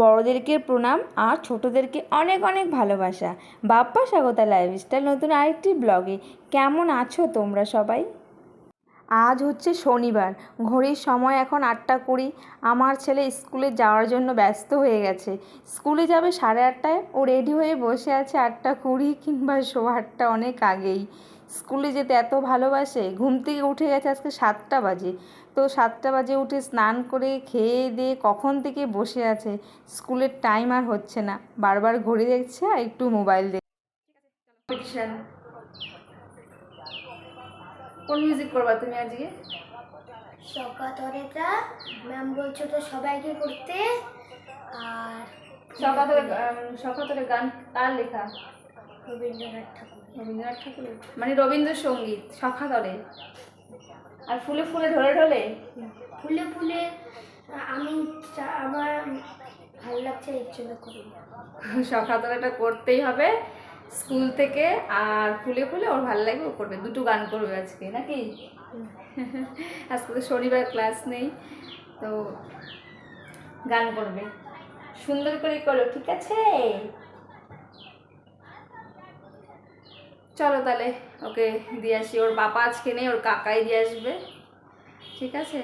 বড়োদেরকে প্রণাম আর ছোটোদেরকে অনেক অনেক ভালোবাসা। বাপ্পা স্বাগতা লাইফস্টাইল নতুন আরেকটি ব্লগে। কেমন আছো তোমরা সবাই? আজ হচ্ছে শনিবার, ঘড়ির সময় এখন 8টা 20। আমার ছেলে স্কুলে যাওয়ার জন্য ব্যস্ত হয়ে গেছে। স্কুলে যাবে 8:30টায়, ও রেডি হয়ে বসে আছে 8টা 20 কিংবা 8:15 অনেক আগেই। স্কুলে যেতে এত ভালোবাসে। ঘুম থেকে উঠে গেছে আজকে 7টা বাজে। তো 7টা বাজে উঠে স্নান করে খেয়ে দিয়ে কখন থেকে বসে আছে। স্কুলের টাইম আর হচ্ছে না, বারবার ঘড়ি দেখছে আর একটু মোবাইল দেখছে। কোন মিউজিক করবা তুমি আজকে? সকাতরেটা ম্যাম বলছো তো সবাইকে করতে। আর সকাতরে গান কার লেখা? রবীন্দ্রনাথ ঠাকুর। রবীন্দ্রনাথ ঠাকুরের, মানে রবীন্দ্রসঙ্গীত সখাতরে। আর ফুলে ফুলে ঢলে ঢলে ফুলে ফুলে আমি আমার ভালো লাগছে এর জন্য করি। সখাতরেটা করতেই হবে স্কুল থেকে। আর ফুলে ফুলে ওর ভালো লাগবে, ও করবে। দুটো গান করবে আজকে নাকি? আজকে তো শনিবার, ক্লাস নেই, তো গান করবে। সুন্দর করে করো, ঠিক আছে? চলো তাহলে ওকে দিয়ে আসি। ওর বাবা আজকে নেই, ওর কাকাই দিয়ে আসবে, ঠিক আছে?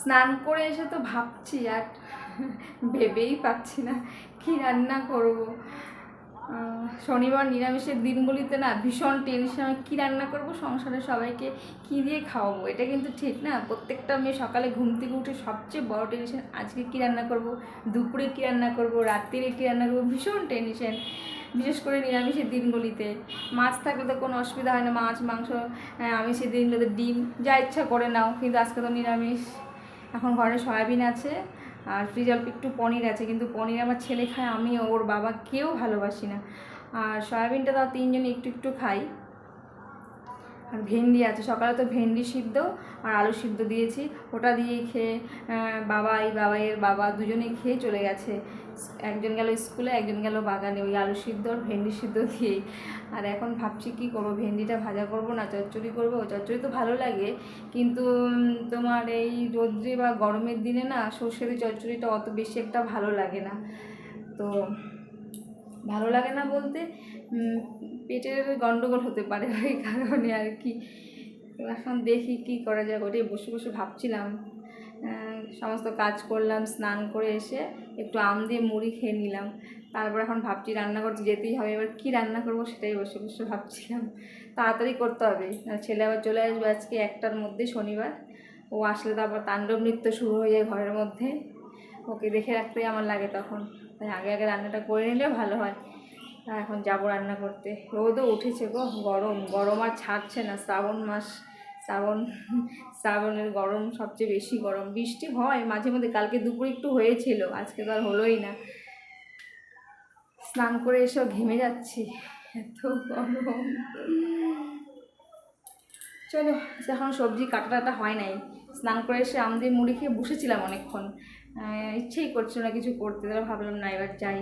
স্নান করে এসে তো ভাবছি, আর ভেবেই পাচ্ছি না কি রান্না করব। শনিবার নিরামিষের দিনগুলিতে না ভীষণ টেনশন, কী রান্না করব, সংসারে সবাইকে কী দিয়ে খাওয়াবো। এটা কিন্তু ঠিক না। প্রত্যেকটা মেয়ে সকালে ঘুম থেকে উঠে সবচেয়ে বড় টেনশন, আজকে কী রান্না করব, দুপুরে কী রান্না করব, রাত্রিরে কী রান্না করবো, ভীষণ টেনশন। বিশেষ করে নিরামিষের দিনগুলিতে। মাছ থাকলে তো কোনো অসুবিধা হয় না, মাছ মাংস। আমিষের দিনগুলোতে ডিম, যা ইচ্ছা করে নাও, কিন্তু আজকে তো নিরামিষ। এখন ঘরে সয়াবিন আছে আর ফ্রিজে অল্প একটু পনির আছে, কিন্তু পনির আমার ছেলে খায়, আমি ওর বাবা কেউ ভালোবাসি না। আর সয়াবিনটা তাও তিনজনে একটু একটু খাই। আর ভেন্ডি আছে, সকালে তো ভেন্ডি সিদ্ধ আর আলু সিদ্ধ দিয়েছি, ওটা দিয়েই খেয়ে বাবাইয়ের বাবা দুজনেই খেয়ে চলে গেছে। একজন গেল স্কুলে, একজন গেল বাগানে, ওই আলু সিদ্ধ আর ভেন্ডি সিদ্ধ দিয়েই। আর এখন ভাবছি কী করবো, ভেন্ডিটা ভাজা করব না চচ্চড়ি করবো। চচ্চড়ি তো ভালো লাগে, কিন্তু তোমার এই রোদ্রে বা গরমের দিনে না সর্ষে দিয়ে চচ্চড়িটা অত বেশি একটা ভালো লাগে না। তো ভালো লাগে না বলতে পেটের গন্ডগোল হতে পারে, ওই কারণে আর কি। তো এখন দেখি কী করা যায়, ওটাই বসে বসে ভাবছিলাম। সমস্ত কাজ করলাম, স্নান করে এসে একটু আম দিয়ে মুড়ি খেয়ে নিলাম। তারপর এখন ভাবছি রান্না করতে যেতেই হবে, এবার কী রান্না করবো সেটাই বসে বসে ভাবছিলাম। তাড়াতাড়ি করতে হবে, ছেলে আবার চলে আসবে আজকে 1টার মধ্যে, শনিবার। ও আসলে তো আবার তাণ্ডব নৃত্য শুরু হয়ে যায় ঘরের মধ্যে, ওকে দেখে রাখতেই আমার লাগে তখন। তাই আগে আগে রান্নাটা করে নিলে ভালো হয়। এখন যাবো রান্না করতে। রোদও উঠেছে গো, গরম আর ছাড়ছে না। শ্রাবণ মাস, শ্রাবণের গরম সবচেয়ে বেশি গরম। বৃষ্টি হয় মাঝে মধ্যে, কালকে দুপুরে একটু হয়েছিল, আজকে তো আর হলোই না। স্নান করে এসেও ঘেমে যাচ্ছি, এত গরম। চলো, এখন সবজি কাটা হয় নাই। স্নান করে এসে আম দিয়ে মুড়ি খেয়ে বসেছিলাম অনেকক্ষণ, ইচ্ছেই করছিল না কিছু করতে। তাহলে ভাবলাম না, এবার যাই,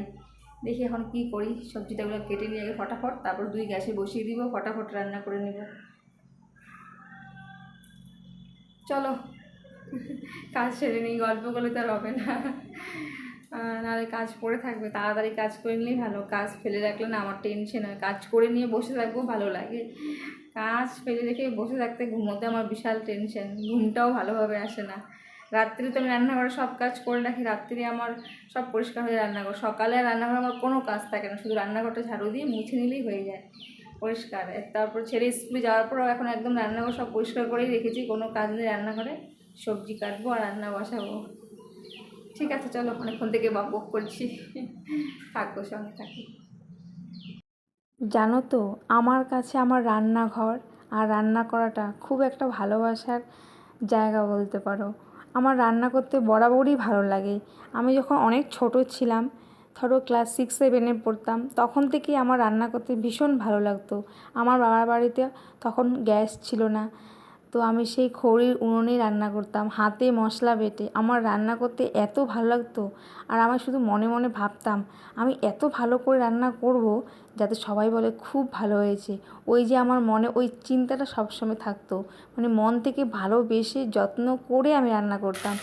দেখি এখন কি করি। সবজিটাগুলো কেটে নিয়ে আগে ফটাফট, তারপর 2 গ্যাসে বসিয়ে দিব, ফটাফট রান্না করে নেব। চলো কাজ সেরে নিই, গল্প করলে তো আর হবে না, নাহলে কাজ পড়ে থাকবে। তাড়াতাড়ি কাজ করে নিলেই ভালো। কাজ ফেলে রাখলে না আমার টেনশন হয়। কাজ করে নিয়ে বসে থাকবো ভালো লাগে, কাজ ফেলে রেখে বসে থাকতে ঘুমোতে আমার বিশাল টেনশন, ঘুমটাও ভালোভাবে আসে না। রাত্রি তো আমি রান্নাঘরে সব কাজ করে রাখি, রাত্রি আমার সব পরিষ্কার হয়ে রান্নাঘর। সকালে আর রান্নাঘরে আমার কোনো কাজ থাকে না, শুধু রান্নাঘরটা ঝাড়ু দিয়ে মুছে নিলেই হয়ে যায় পরিষ্কার। তারপর ছেলে স্কুলে যাওয়ার পরও এখন একদম রান্নাঘর সব পরিষ্কার করেই রেখেছি, কোনো কাজ নেই রান্নাঘরে। সবজি কাটবো আর রান্না বসাবো। ঠিক আছে, চলো, অনেকক্ষণ থেকে বক করছি, থাকবো, সঙ্গে থাকি। জানো তো, আমার কাছে আমার রান্নাঘর আর রান্না করাটা খুব একটা ভালোবাসার জায়গা বলতে পারো। আমার রান্না করতে বরাবরই ভালো লাগে। আমি যখন অনেক ছোট ছিলাম, ধরো ক্লাস 6-7-এ পড়তাম, তখন থেকেই আমার রান্না করতে ভীষণ ভালো লাগতো। আমার বাবার বাড়িতে তখন গ্যাস ছিল না, তো তো আমি সেই খড়ির উনুনেই রান্না করতাম, হাতে মশলা বেটে। আমার রান্না করতে এত ভালো লাগতো, আর আমার শুধু মনে মনে ভাবতাম আমি এত ভালো করে রান্না করব যাতে সবাই বলে খুব ভালো হয়েছে। ওই যে আমার মনে ওই চিন্তাটা সবসময় থাকতো, মানে মন থেকে ভালোবেসে যত্ন করে আমি রান্না করতাম,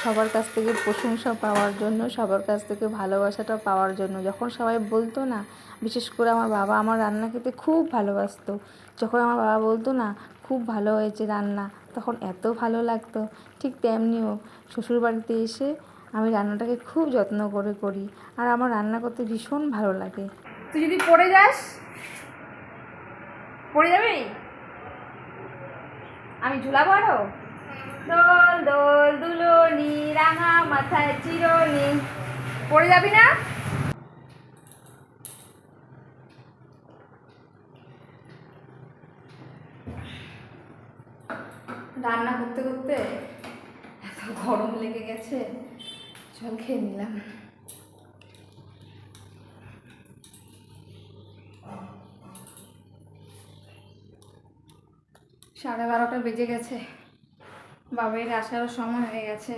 সবার কাছ থেকে প্রশংসা পাওয়ার জন্য, সবার কাছ থেকে ভালোবাসাটা পাওয়ার জন্য। যখন সবাই বলতো না, বিশেষ করে আমার বাবা আমার রান্না খেতে খুব ভালোবাসতো, যখন আমার বাবা বলতো না খুব ভালো হয়েছে রান্না, তখন এত ভালো লাগতো। ঠিক তেমনিও শ্বশুরবাড়িতে এসে আমি রান্নাটাকে খুব যত্ন করে করি, আর আমার রান্না করতে ভীষণ ভালো লাগে। তুই যদি পড়ে যাস, পড়ে যাবি, আমি ঝুলাবো আরো। দোল দোল দুলনি রাঙা মাথায় চিরনি, পড়ে যাবি না? রান্না করতে করতে এত গরম লেগে গেছে, জল খেয়ে নিলাম। সাড়ে 12টা বেজে গেছে, বাবার আসারও সময় হয়ে গেছে।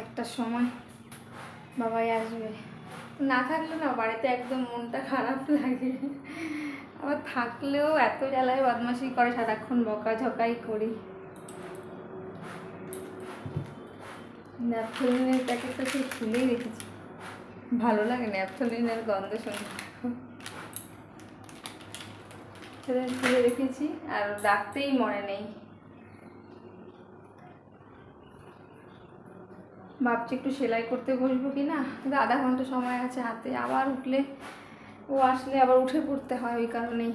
1টার সময় বাবাই আসবে। না থাকলে না বাড়িতে একদম মনটা খারাপ লাগে, আবার থাকলেও এত জ্বালায় বদমাশি করে, সারাক্ষণ বকাঝকাই করি। ন্যাপথলিনের প্যাকেটটা সেই খুলেই রেখেছি, ভালো লাগে ন্যাপথলিনের গন্ধ শুনে, সেদিন খুলে রেখেছি আর রাখতেই মনে নেই। ভাবছি একটু সেলাই করতে বসবো কি না, কিন্তু আধা ঘন্টা সময় আছে হাতে, আবার উঠলে ও আসলে আবার উঠে পড়তে হয়, ওই কারণেই।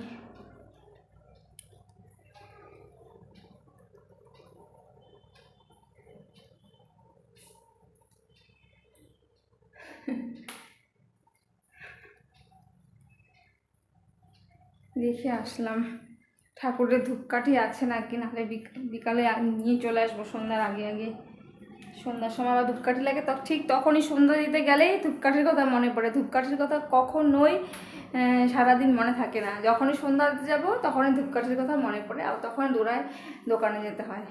দেখে আসলাম ঠাকুরের ধূপকাঠি আছে নাকি, নাহলে বিকালে নিয়ে চলে আসবো সন্ধ্যার আগে আগে। সন্ধ্যার সময় আবার ধূপকাঠি লাগে, ঠিক তখনই সন্ধ্যা দিতে গেলেই ধূপকাঠির কথা মনে পড়ে। ধূপকাঠির কথা কখনোই সারাদিন মনে থাকে না, যখনই সন্ধ্যা দিতে যাবো তখনই ধূপকাঠির কথা মনে পড়ে, আর তখনই দৌড়ায় দোকানে যেতে হয়।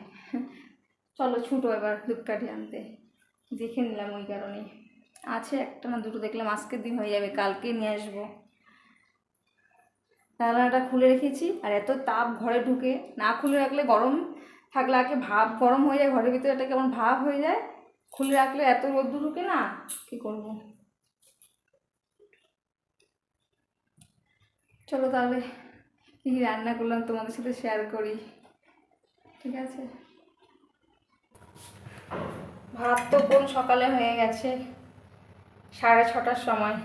চলো ছুটো এবার ধূপকাঠি আনতে, দেখে নিলাম ওই কারণেই। আছে একটা না দুটো, দেখলাম আজকের দিন হয়ে যাবে, কালকে নিয়ে আসবো। জানালাটা খুলে রেখেছি, আর এত তাপ ঘরে ঢুকে, না খুলে রাখলে গরম থাকলে আগে ভাব গরম হয়ে যায়, ঘরের ভিতরে একটা কেমন ভাব হয়ে যায়, খুলে রাখলে এত রোদ্দুর ঢুকে না, কি করব। চলো তাহলে কী কী রান্না করলাম তোমাদের সাথে শেয়ার করি, ঠিক আছে। ভাত তো কোন সকালে হয়ে গেছে, 6:30টার সময়।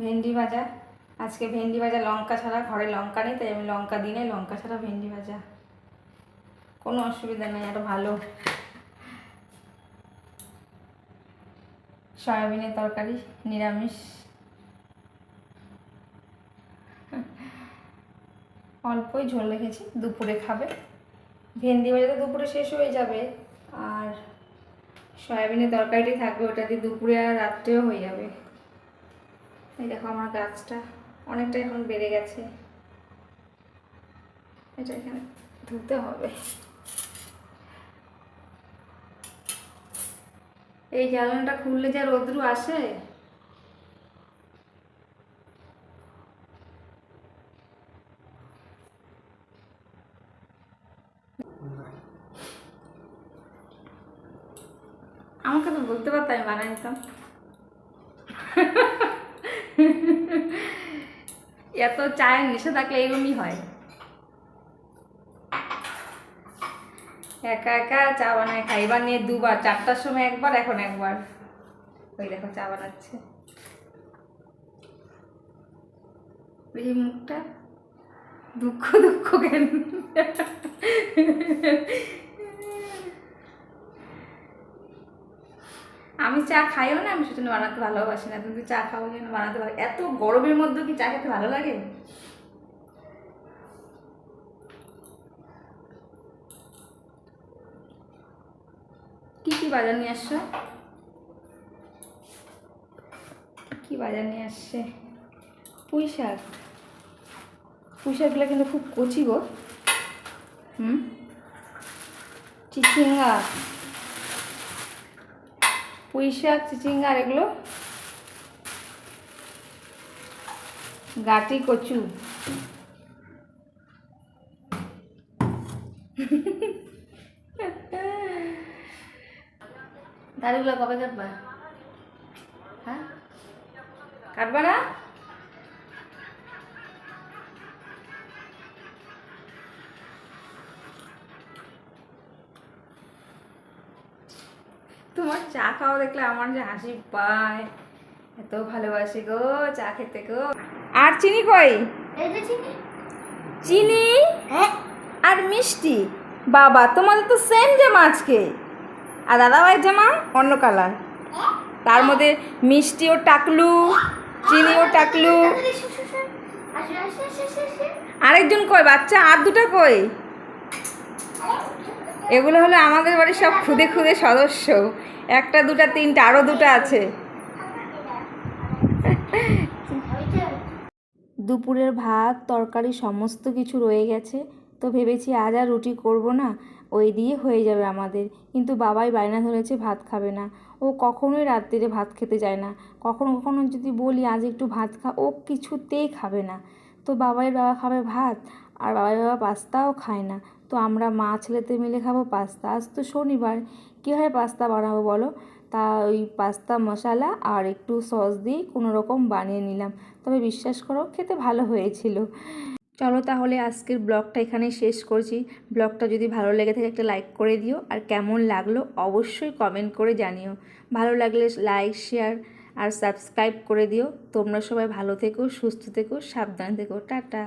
ভেন্ডি ভাজা, আজকে ভেন্ডি ভাজা লঙ্কা ছাড়া, ঘরে লঙ্কা নেই তাই আমি লঙ্কা দিই নাই, লঙ্কা ছাড়া ভেন্ডি ভাজা, কোনো অসুবিধা নেই, আরও ভালো। সয়াবিনের তরকারি, নিরামিষ। অল্পই ঝোল রেখেছি, দুপুরে খাবে। ভেন্ডি ভাজা তো দুপুরে শেষ হয়ে যাবে, আর সয়াবিনের তরকারিটি থাকবে, ওটা দিয়ে দুপুরে আর রাত্রেও হয়ে যাবে। এই দেখো আমার গাছটা অনেকটা এখন বেড়ে গেছে, এটা এখানে ধুতে হবে। এই জানলাটা খুললে যা রোদ্রু আসে, আমাকে তো বলতে পারতাম, আমি বানাই নিতাম। এত চায়ের নেশা থাকলে এরকমই হয়, একা একা চা বানায় খাইবার নিয়ে দুবার, 4টার সময় একবার, এখন একবার। ওই দেখো চা বানাচ্ছে, এই মুখটা দুঃখ দুঃখ কেন। আমি চা খাইও না, আমি সেজন্য বানাতে ভালোবাসি না, কিন্তু চা খাওয়ার জন্য বানাতে ভালো। এত গরমের মধ্যে কি চা খেতে ভালো লাগে? কি কি বাজার নিয়ে আসছো? কি বাজার নিয়ে আসছে? পুঁই শাক, পুঁই শাকগুলো কিন্তু খুব কচি গো। চিচিঙ্গা, পুঁই শাক, চিচিঙ্গা আর এগুলো গাটি কচু। দাড়িগুলো কবে কাটবা? হ্যাঁ, কাটবা না? তোমার চা খাওয়া দেখলে আমার যে হাসি পায়, এত ভালোবাসি গো চা খেতে গো। আর চিনি কই? এই যে চিনি। চিনি হ্যাঁ, আর মিষ্টি। বাবা তোমাদের তো সেম জামা আজকে, আর দাদাভাইয়ের জামা অন্য কালার, তার মধ্যে মিষ্টিও টাকলু, চিনিও টাকলু। আরেকজন কই বাচ্চা? আর দুটা কই? এগুলো হলো আমাদের বাড়ির সব খুদে খুদে সদস্য। একটা দুটা তিনটা, আরও দুটা আছে। দুপুরের ভাত তরকারি সমস্ত কিছু রয়ে গেছে, তো ভেবেছি আজ আর রুটি করব না, ওই দিয়ে হয়ে যাবে আমাদের। কিন্তু বাবাই বায়না ধরেছে ভাত খাবে না, ও কখনোই রাত্রিরে ভাত খেতে যায় না। কখনো কখনো যদি বলি আজ একটু ভাত খা, ও কিছুতেই খাবে না। তো বাবা খাবে ভাত, আর বাবা পাস্তাও খায় না। তো আমরা মা ছেলেতে মিলে খাবো পাস্তা। আজ তো শনিবার, কীভাবে পাস্তা বানাবো বলো? তা ওই পাস্তা মশলা আর একটু সস দিয়ে কোনো রকম বানিয়ে নিলাম, তবে বিশ্বাস করো খেতে ভালো হয়েছিল। চলো তাহলে আজকের ব্লগটা এখানেই শেষ করছি। ব্লগটা যদি ভালো লেগে থাকে একটা লাইক করে দিও, আর কেমন লাগলো অবশ্যই কমেন্ট করে জানিও। ভালো লাগলে লাইক, শেয়ার আর সাবস্ক্রাইব করে দিও। তোমরা সবাই ভালো থেকো, সুস্থ থেকো, সাবধানে থেকো। টাটা।